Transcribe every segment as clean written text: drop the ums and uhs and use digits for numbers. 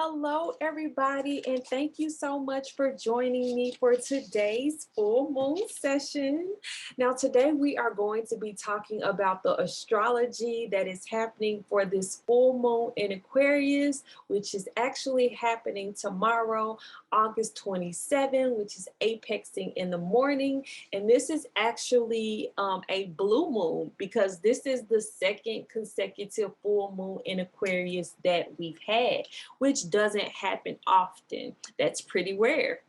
Hello, everybody, and thank you so much for joining me for today's full moon session. Now, today we are going to be talking about the astrology that is happening for this full moon in Aquarius, which is actually happening tomorrow, August 27, which is apexing in the morning. And this is actually a blue moon because this is the second consecutive full moon in Aquarius that we've had, which doesn't happen often. That's pretty rare.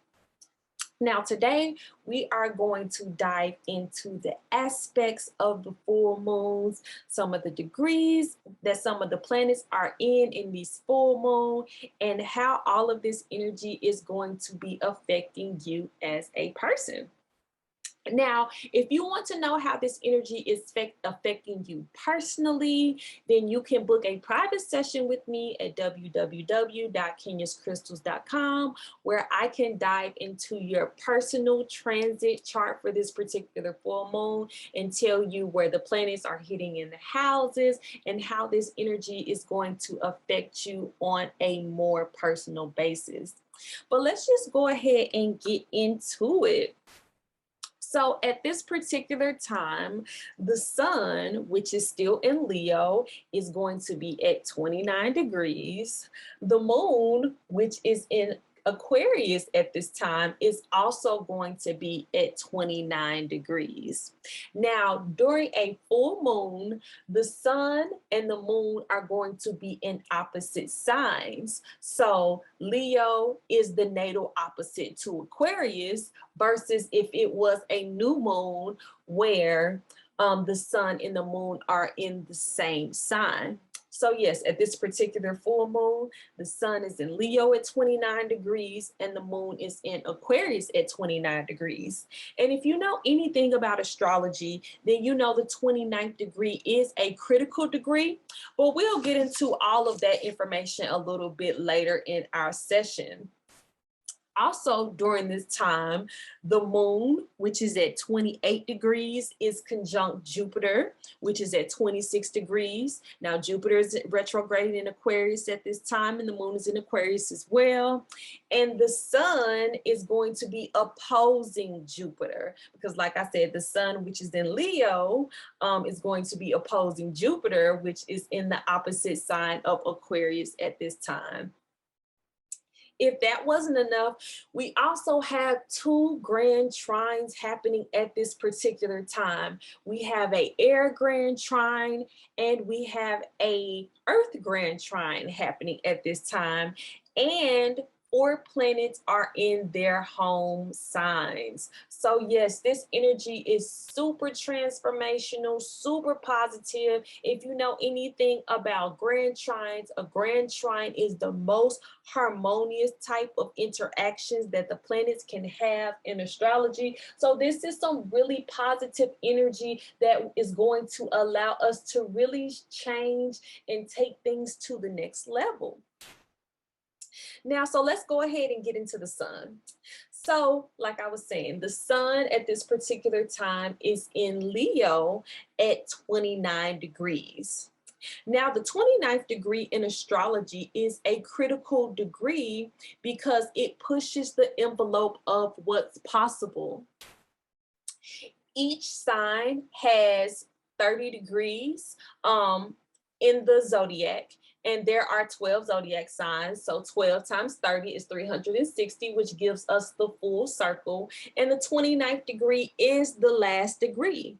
Now, today we are going to dive into the aspects of the full moons, some of the degrees that some of the planets are in these full moon, and how all of this energy is going to be affecting you as a person. Now, if you want to know how this energy is affecting you personally, then you can book a private session with me at www.kenyaskrystals.com, where I can dive into your personal transit chart for this particular full moon and tell you where the planets are hitting in the houses and how this energy is going to affect you on a more personal basis. But let's just go ahead and get into it. So at this particular time, the sun, which is still in Leo, is going to be at 29 degrees. The moon, which is in Aquarius at this time, is also going to be at 29 degrees. Now, during a full moon, the sun and the moon are going to be in opposite signs. So Leo is the natal opposite to Aquarius, versus if it was a new moon where the sun and the moon are in the same sign. So yes, at this particular full moon, the sun is in Leo at 29 degrees and the moon is in Aquarius at 29 degrees. And if you know anything about astrology, then you know the 29th degree is a critical degree, but we'll get into all of that information a little bit later in our session. Also, during this time, the moon, which is at 28 degrees, is conjunct Jupiter, which is at 26 degrees. Now, Jupiter is retrograde in Aquarius at this time, and the moon is in Aquarius as well. And the sun is going to be opposing Jupiter because, like I said, the sun, which is in Leo, is going to be opposing Jupiter, which is in the opposite sign of Aquarius at this time. If that wasn't enough, we also have two grand trines happening at this particular time. We have an air grand trine and we have a earth grand trine happening at this time. And 4 planets are in their home signs. So yes, this energy is super transformational, super positive. If you know anything about grand trines, a grand trine is the most harmonious type of interactions that the planets can have in astrology. So this is some really positive energy that is going to allow us to really change and take things to the next level. Now, so let's go ahead and get into the sun. So, like I was saying, the sun at this particular time is in Leo at 29 degrees. Now, the 29th degree in astrology is a critical degree because it pushes the envelope of what's possible. Each sign has 30 degrees in the zodiac. And there are 12 zodiac signs. So 12 times 30 is 360, which gives us the full circle. And the 29th degree is the last degree.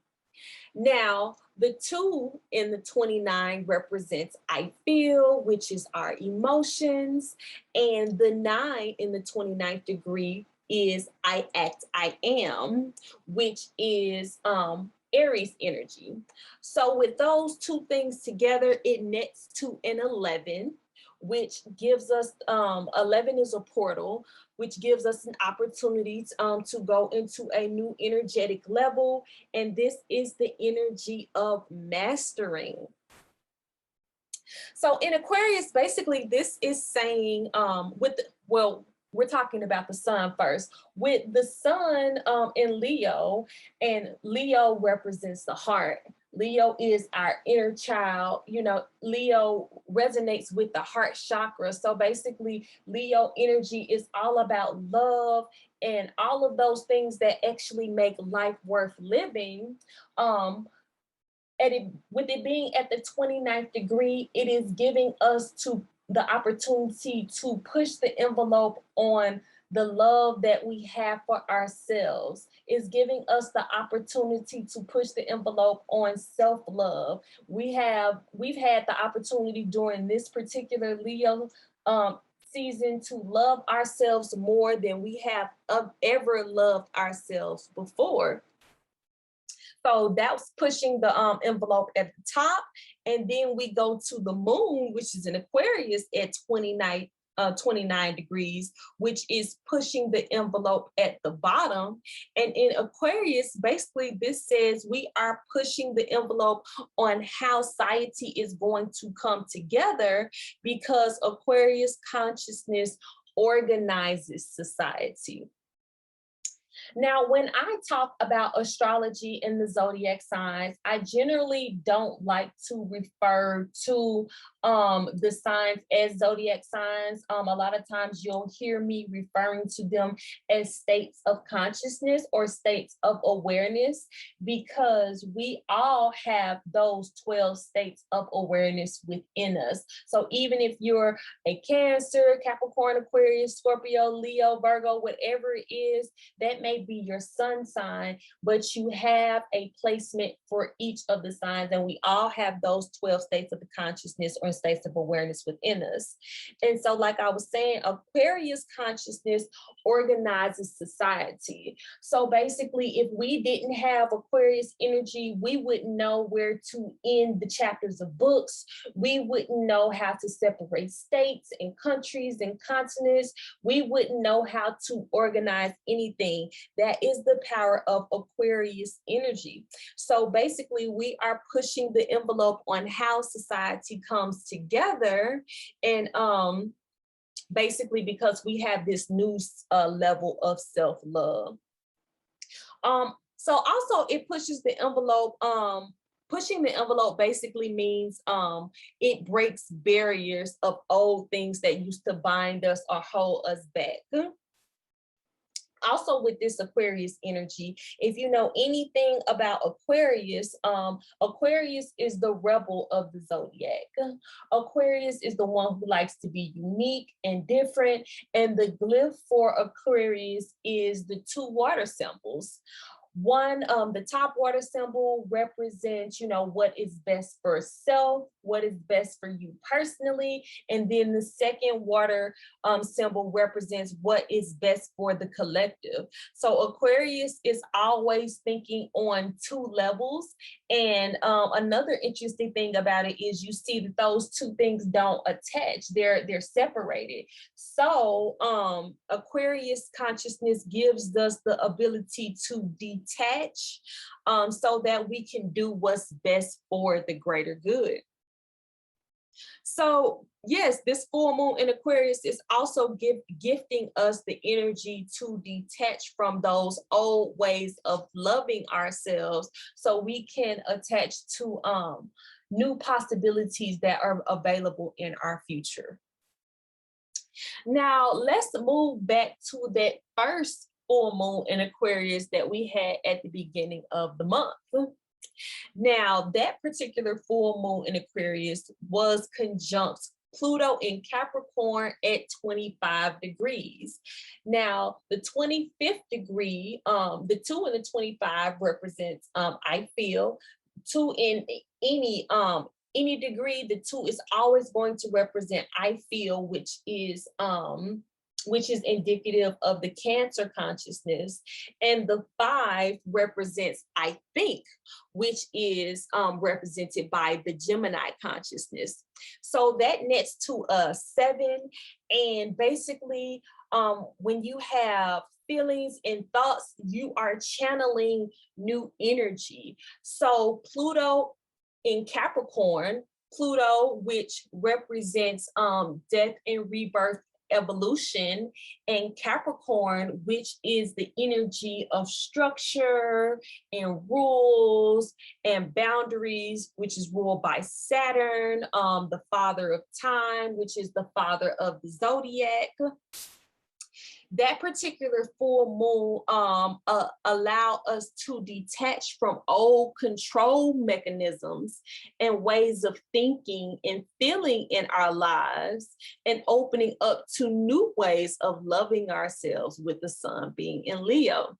Now, the 2 in the 29 represents I feel, which is our emotions. And the 9 in the 29th degree is I act, I am, which is Aries energy. So with those two things together, it nets to an 11, which gives us, 11 is a portal, which gives us an opportunity to go into a new energetic level. And this is the energy of mastering. So in Aquarius, basically, this is saying we're talking about the sun first. With the sun in Leo, and Leo represents the heart. Leo is our inner child. You know, Leo resonates with the heart chakra. So basically, Leo energy is all about love and all of those things that actually make life worth living. With it being at the 29th degree, it is giving us to the opportunity to push the envelope on the love that we have for ourselves. Is giving us the opportunity to push the envelope on self-love. We've had the opportunity during this particular Leo season to love ourselves more than we have ever loved ourselves before. So that's pushing the envelope at the top. And then we go to the moon, which is in Aquarius at 29 degrees, which is pushing the envelope at the bottom. And in Aquarius, basically this says we are pushing the envelope on how society is going to come together, because Aquarius consciousness organizes society. Now, when I talk about astrology and the zodiac signs, I generally don't like to refer to the signs as zodiac signs. A lot of times you'll hear me referring to them as states of consciousness or states of awareness, because we all have those 12 states of awareness within us. So even if you're a Cancer, Capricorn, Aquarius, Scorpio, Leo, Virgo, whatever it is, that may be your sun sign, but you have a placement for each of the signs, and we all have those 12 states of the consciousness or states of awareness within us. And so, like I was saying, Aquarius consciousness organizes society. So basically, if we didn't have Aquarius energy, we wouldn't know where to end the chapters of books. We wouldn't know how to separate states and countries and continents. We wouldn't know how to organize anything. That is the power of Aquarius energy. So basically, we are pushing the envelope on how society comes together. And basically because we have this new level of self-love. So also it pushes the envelope. Pushing the envelope basically means it breaks barriers of old things that used to bind us or hold us back. Also with this Aquarius energy, if you know anything about Aquarius, Aquarius is the rebel of the zodiac. Aquarius is the one who likes to be unique and different. And the glyph for Aquarius is the two water symbols. One, the top water symbol represents, you know, what is best for self, what is best for you personally. And then the second water symbol represents what is best for the collective. So Aquarius is always thinking on two levels. And another interesting thing about it is you see that those two things don't attach, they're separated. So Aquarius consciousness gives us the ability to detach so that we can do what's best for the greater good. So yes, this full moon in Aquarius is also gifting us the energy to detach from those old ways of loving ourselves, so we can attach to new possibilities that are available in our future. Now let's move back to that first full moon in Aquarius that we had at the beginning of the month. Now, that particular full moon in Aquarius was conjunct Pluto in Capricorn at 25 degrees. Now, the 25th degree, the 2 and the 25 represents I feel. 2 in any degree, the 2 is always going to represent I feel, which is indicative of the Cancer consciousness. And the 5 represents I think, which is represented by the Gemini consciousness. So that nets to 7. And basically, when you have feelings and thoughts, you are channeling new energy. So Pluto in Capricorn, Pluto, which represents death and rebirth evolution, and Capricorn, which is the energy of structure and rules and boundaries, which is ruled by Saturn, the father of time, which is the father of the zodiac. That particular full moon allow us to detach from old control mechanisms and ways of thinking and feeling in our lives, and opening up to new ways of loving ourselves, with the sun being in Leo.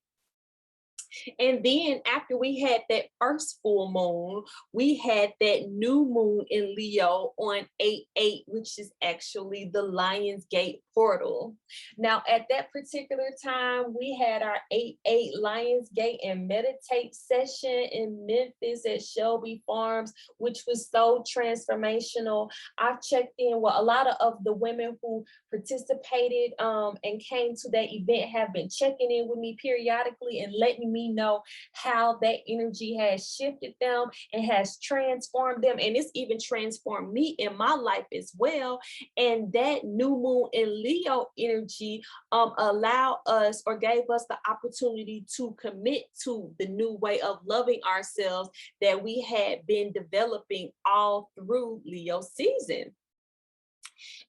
And then after we had that first full moon, we had that new moon in Leo on 8/8, which is actually the Lion's Gate portal. Now, at that particular time, we had our 8/8 Lion's Gate and meditate session in Memphis at Shelby Farms, which was so transformational. I've checked in with a lot of the women who participated and came to that event, have been checking in with me periodically and letting me know how that energy has shifted them and has transformed them. And it's even transformed me in my life as well. And that new moon in Leo energy allowed us, or gave us, the opportunity to commit to the new way of loving ourselves that we had been developing all through Leo season.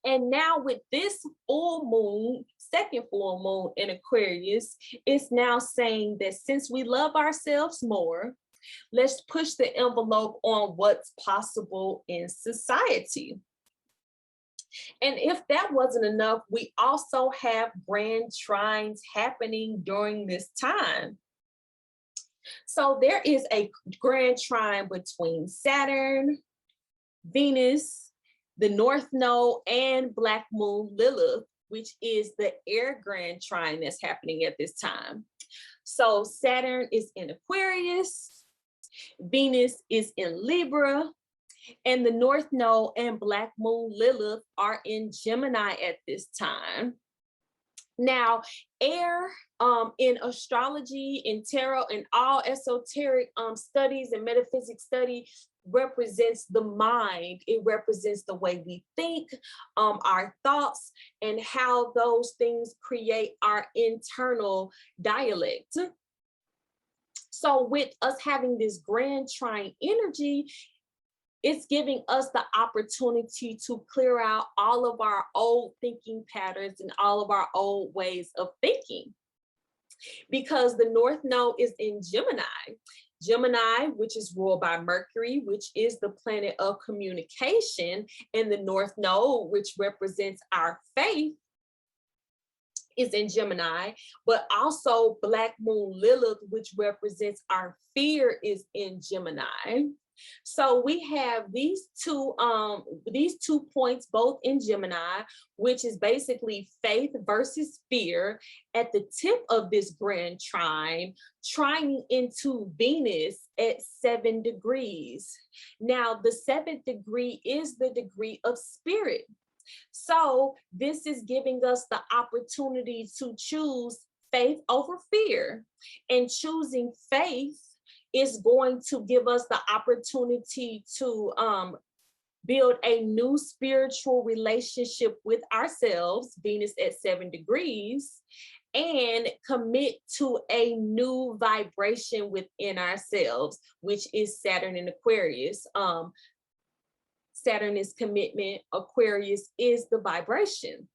And now with this full moon, second full moon in Aquarius, it's now saying that since we love ourselves more, let's push the envelope on what's possible in society. And if that wasn't enough, we also have grand trines happening during this time. So there is a grand trine between Saturn, Venus, the North Node, and Black Moon Lilith, which is the air grand trine that's happening at this time. So Saturn is in Aquarius, Venus is in Libra, and the North Node and Black Moon Lilith are in Gemini at this time. Now, air in astrology, in tarot, and all esoteric studies and metaphysics study represents the mind. It represents the way we think, our thoughts, and how those things create our internal dialect. So with us having this grand trine energy, it's giving us the opportunity to clear out all of our old thinking patterns and all of our old ways of thinking. Because the North Node is in Gemini. Gemini, which is ruled by Mercury, which is the planet of communication, and the North Node, which represents our faith, is in Gemini, but also Black Moon Lilith, which represents our fear, is in Gemini. So we have these two points both in Gemini, which is basically faith versus fear, at the tip of this grand trine, trining into Venus at 7 degrees. Now, the 7th degree is the degree of spirit. So this is giving us the opportunity to choose faith over fear, and choosing faith is going to give us the opportunity to build a new spiritual relationship with ourselves, Venus at 7 degrees, and commit to a new vibration within ourselves, which is Saturn in Aquarius. Saturn is commitment, Aquarius is the vibration.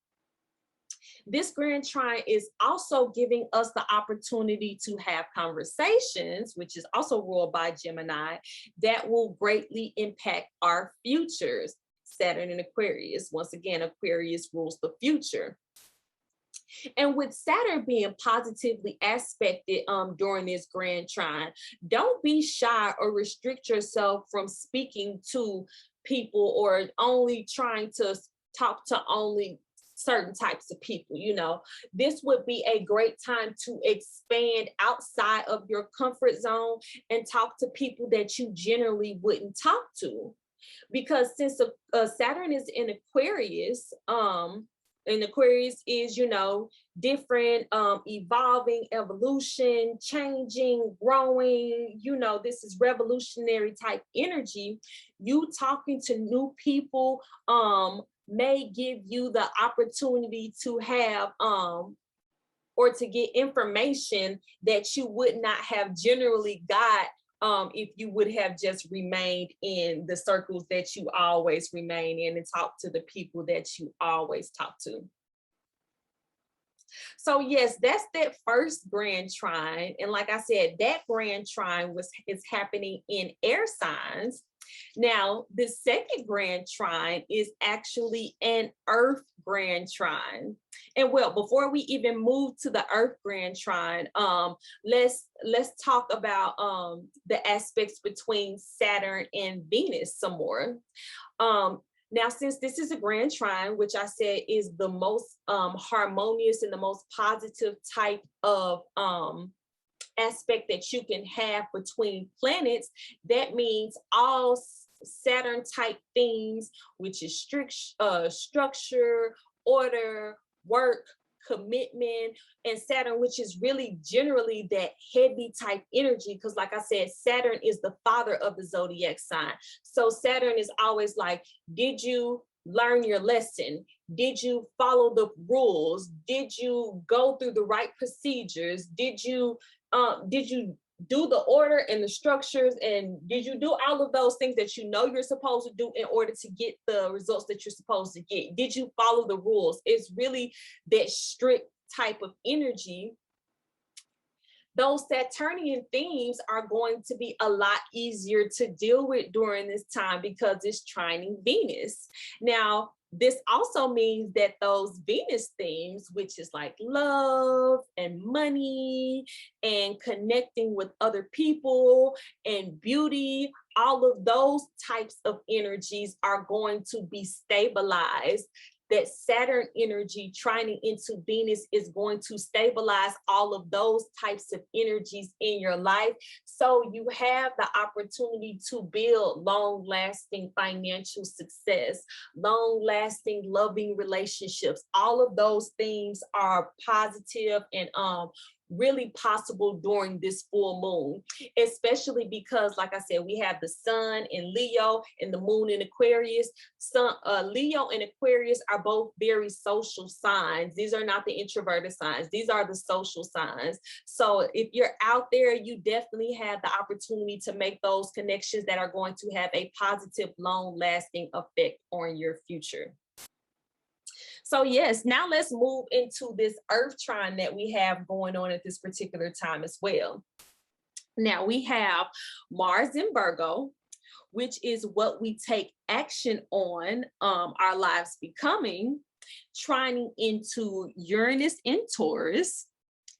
This grand trine is also giving us the opportunity to have conversations, which is also ruled by Gemini, that will greatly impact our futures. Saturn in Aquarius, once again, Aquarius rules the future. And with Saturn being positively aspected during this grand trine, don't be shy or restrict yourself from speaking to people, or only trying to talk to only certain types of people. You know, this would be a great time to expand outside of your comfort zone and talk to people that you generally wouldn't talk to. Because since Saturn is in Aquarius, and Aquarius is, you know, different, evolving, evolution, changing, growing, you know, this is revolutionary type energy. You talking to new people, may give you the opportunity to have or to get information that you would not have generally got if you would have just remained in the circles that you always remain in and talk to the people that you always talk to. So yes, that's that first grand trine. And like I said, that grand trine is happening in air signs. Now, the second grand trine is actually an earth grand trine. And well, before we even move to the earth grand trine, let's talk about the aspects between Saturn and Venus some more. Now, since this is a grand trine, which I said is the most harmonious and the most positive type of aspect that you can have between planets, that means all Saturn type things, which is structure, order, work, commitment, and Saturn, which is really generally that heavy type energy, because like I said, Saturn is the father of the zodiac sign. So Saturn is always like, did you learn your lesson? Did you follow the rules? Did you go through the right procedures? Did you do the order and the structures, and did you do all of those things that you know you're supposed to do in order to get the results that you're supposed to get? Did you follow the rules? It's really that strict type of energy. Those Saturnian themes are going to be a lot easier to deal with during this time because it's trining Venus. Now, this also means that those Venus themes, which is like love and money and connecting with other people and beauty, all of those types of energies are going to be stabilized. That Saturn energy trining into Venus is going to stabilize all of those types of energies in your life. So you have the opportunity to build long-lasting financial success, long-lasting loving relationships. All of those things are positive and really possible during this full moon, especially because, like I said, we have the sun in Leo and the moon in Aquarius. Leo and Aquarius are both very social signs. These are not the introverted signs. These are the social signs. So if you're out there, you definitely have the opportunity to make those connections that are going to have a positive, long-lasting effect on your future. So yes, now let's move into this earth trine that we have going on at this particular time as well. Now we have Mars in Virgo, which is what we take action on, our lives becoming, trining into Uranus in Taurus.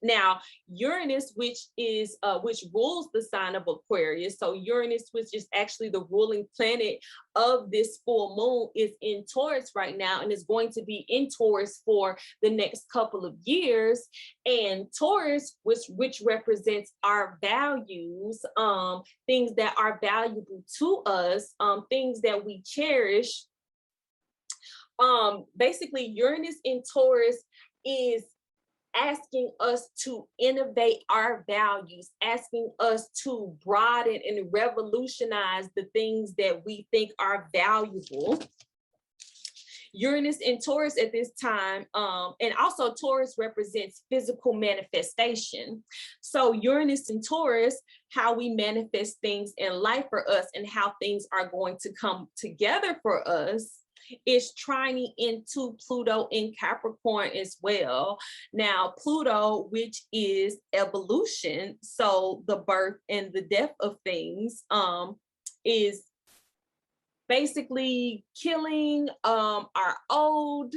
Now, Uranus, which rules the sign of Aquarius. So Uranus, which is actually the ruling planet of this full moon, is in Taurus right now and is going to be in Taurus for the next couple of years. And Taurus, which represents our values, things that are valuable to us, things that we cherish. Basically, Uranus in Taurus is asking us to innovate our values, asking us to broaden and revolutionize the things that we think are valuable. Uranus in Taurus at this time, and also Taurus represents physical manifestation. So Uranus in Taurus, how we manifest things in life for us and how things are going to come together for us, is trining into Pluto in Capricorn as well. Now, Pluto, which is evolution, so the birth and the death of things, is basically killing our old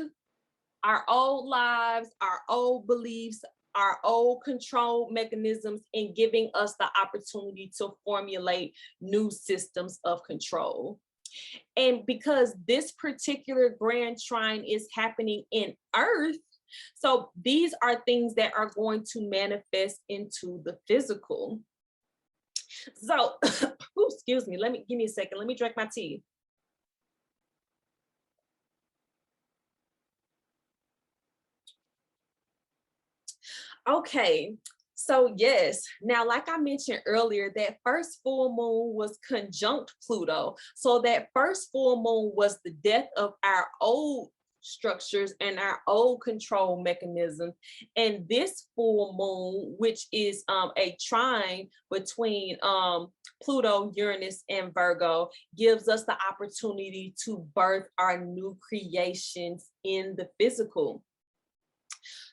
lives, our old beliefs, our old control mechanisms, and giving us the opportunity to formulate new systems of control. And because this particular grand trine is happening in Earth, so these are things that are going to manifest into the physical. So, excuse me, give me a second. Let me drink my tea. Okay, So yes, now like I mentioned earlier, that first full moon was conjunct Pluto. So that first full moon was the death of our old structures and our old control mechanisms. And this full moon, which is a trine between Pluto, Uranus, and Virgo, gives us the opportunity to birth our new creations in the physical.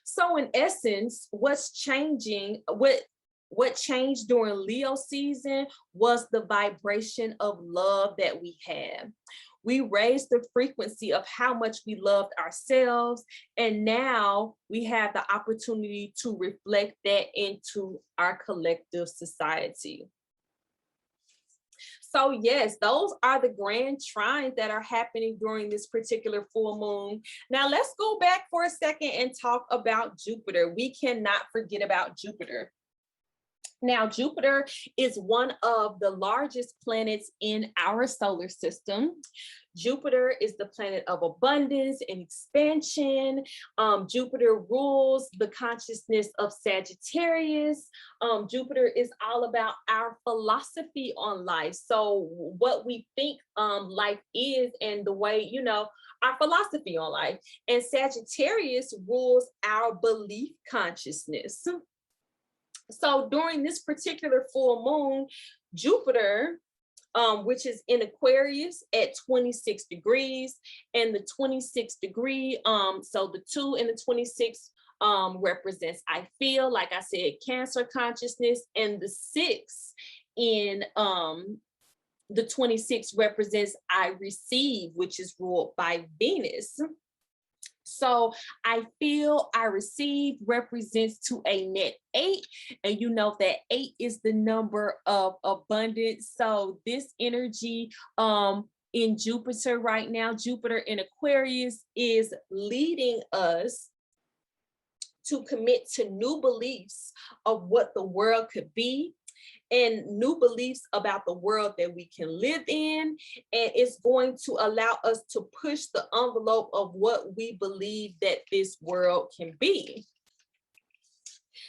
So in essence, what's changing, what changed during Leo season was the vibration of love that we had. We raised the frequency of how much we loved ourselves, and now we have the opportunity to reflect that into our collective society. So yes, those are the grand trines that are happening during this particular full moon. Now let's go back for a second and talk about Jupiter. We cannot forget about Jupiter. Now, Jupiter is one of the largest planets in our solar system. Jupiter is the planet of abundance and expansion. Jupiter rules the consciousness of Sagittarius. Jupiter is all about our philosophy on life. So what we think life is, and the way, you know, our philosophy on life. And Sagittarius rules our belief consciousness. So during this particular full moon, Jupiter, which is in Aquarius at 26 degrees, and the 26 degree, so the 2 and the 26 represents I feel, like I said, Cancer consciousness, and the 6 in the 26 represents I receive, which is ruled by Venus. So I feel, I receive represents to a net 8, and you know that 8 is the number of abundance. So this energy in Jupiter right now, Jupiter in Aquarius, is leading us to commit to new beliefs of what the world could be, and new beliefs about the world that we can live in. And it's going to allow us to push the envelope of what we believe that this world can be.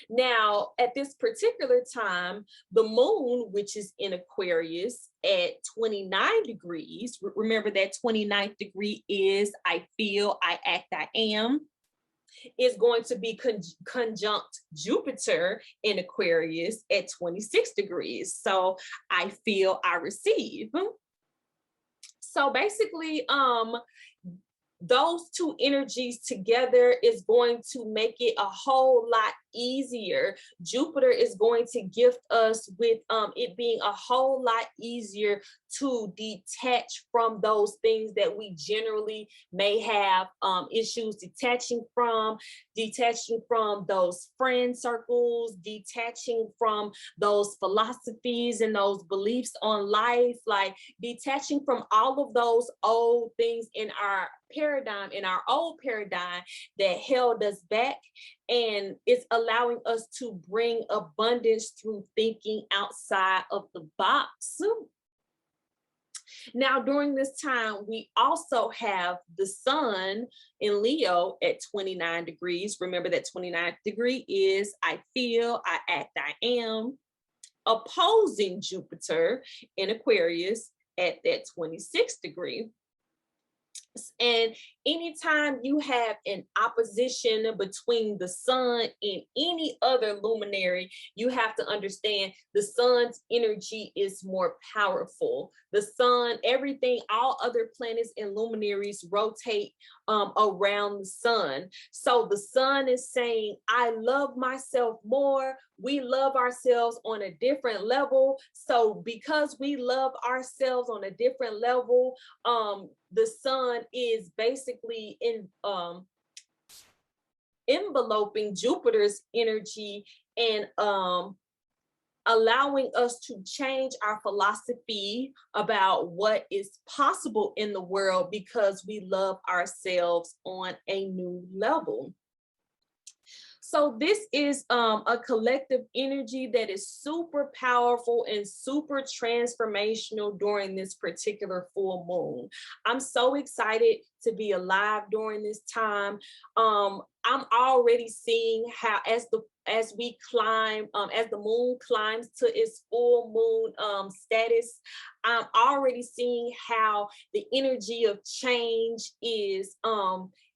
Now, at this particular time, the moon, which is in Aquarius at 29 degrees, remember that 29th degree is I feel, I act, I am, is going to be conjunct Jupiter in Aquarius at 26 degrees. So I feel, I receive. So basically, those two energies together is going to make it a whole lot easier. Jupiter is going to gift us with it being a whole lot easier to detach from those things that we generally may have issues detaching from those friend circles, detaching from those philosophies and those beliefs on life, like detaching from all of those old things in our paradigm, in our old paradigm that held us back. And it's allowing us to bring abundance through thinking outside of the box. Now, during this time, we also have the sun in Leo at 29 degrees. Remember that 29th degree is I feel, I act, I am, opposing Jupiter in Aquarius at that 26th degree. And anytime you have an opposition between the sun and any other luminary, you have to understand the sun's energy is more powerful. The sun, everything, all other planets and luminaries rotate around the sun. So the sun is saying, I love myself more. We love ourselves on a different level. So because we love ourselves on a different level, the sun is basically enveloping Jupiter's energy and allowing us to change our philosophy about what is possible in the world because we love ourselves on a new level. So this is a collective energy that is super powerful and super transformational during this particular full moon. I'm so excited to be alive during this time. I'm already seeing how as we climb, as the moon climbs to its full moon status, I'm already seeing how the energy of change is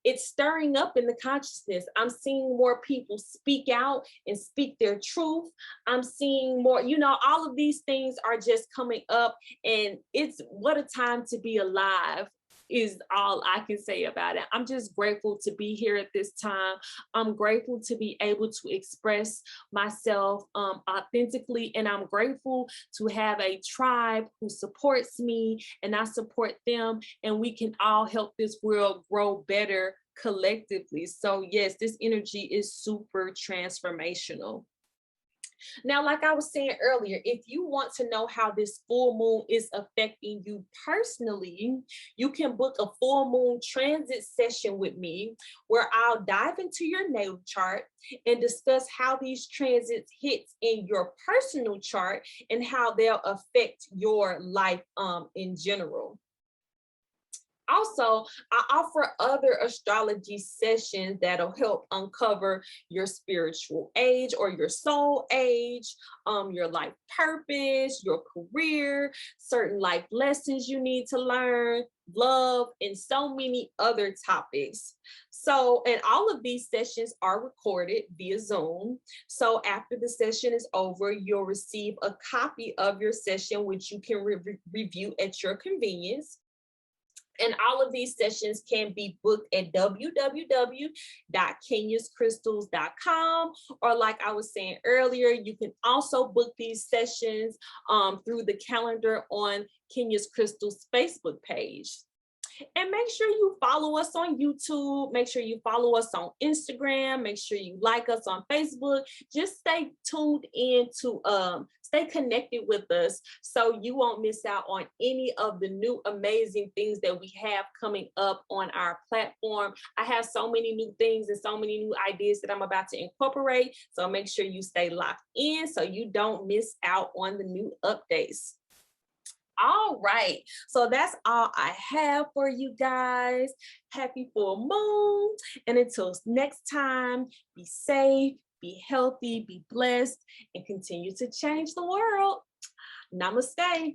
it's stirring up in the consciousness. I'm seeing more people speak out and speak their truth. I'm seeing more, you know, all of these things are just coming up, and it's what a time to be alive is all I can say about it. I'm just grateful to be here at this time. I'm grateful to be able to express myself authentically, and I'm grateful to have a tribe who supports me and I support them, and we can all help this world grow better collectively. So yes, this energy is super transformational. Now, like I was saying earlier, if you want to know how this full moon is affecting you personally, you can book a full moon transit session with me where I'll dive into your natal chart and discuss how these transits hit in your personal chart and how they'll affect your life in general. Also, I offer other astrology sessions that'll help uncover your spiritual age or your soul age, your life purpose, your career, certain life lessons you need to learn, love, and so many other topics. So, and all of these sessions are recorded via Zoom. So after the session is over, you'll receive a copy of your session, which you can review at your convenience. And all of these sessions can be booked at www.kenyaskrystals.com, or like I was saying earlier, you can also book these sessions through the calendar on Kenyaskrystals Facebook page. And make sure you follow us on YouTube. Make sure you follow us on Instagram. Make sure you like us on Facebook. Just stay tuned in to stay connected with us so you won't miss out on any of the new amazing things that we have coming up on our platform. I have so many new things and so many new ideas that I'm about to incorporate. So make sure you stay locked in so you don't miss out on the new updates. All right, so that's all I have for you guys. Happy full moon, and until next time, be safe, be healthy, be blessed, and continue to change the world. Namaste.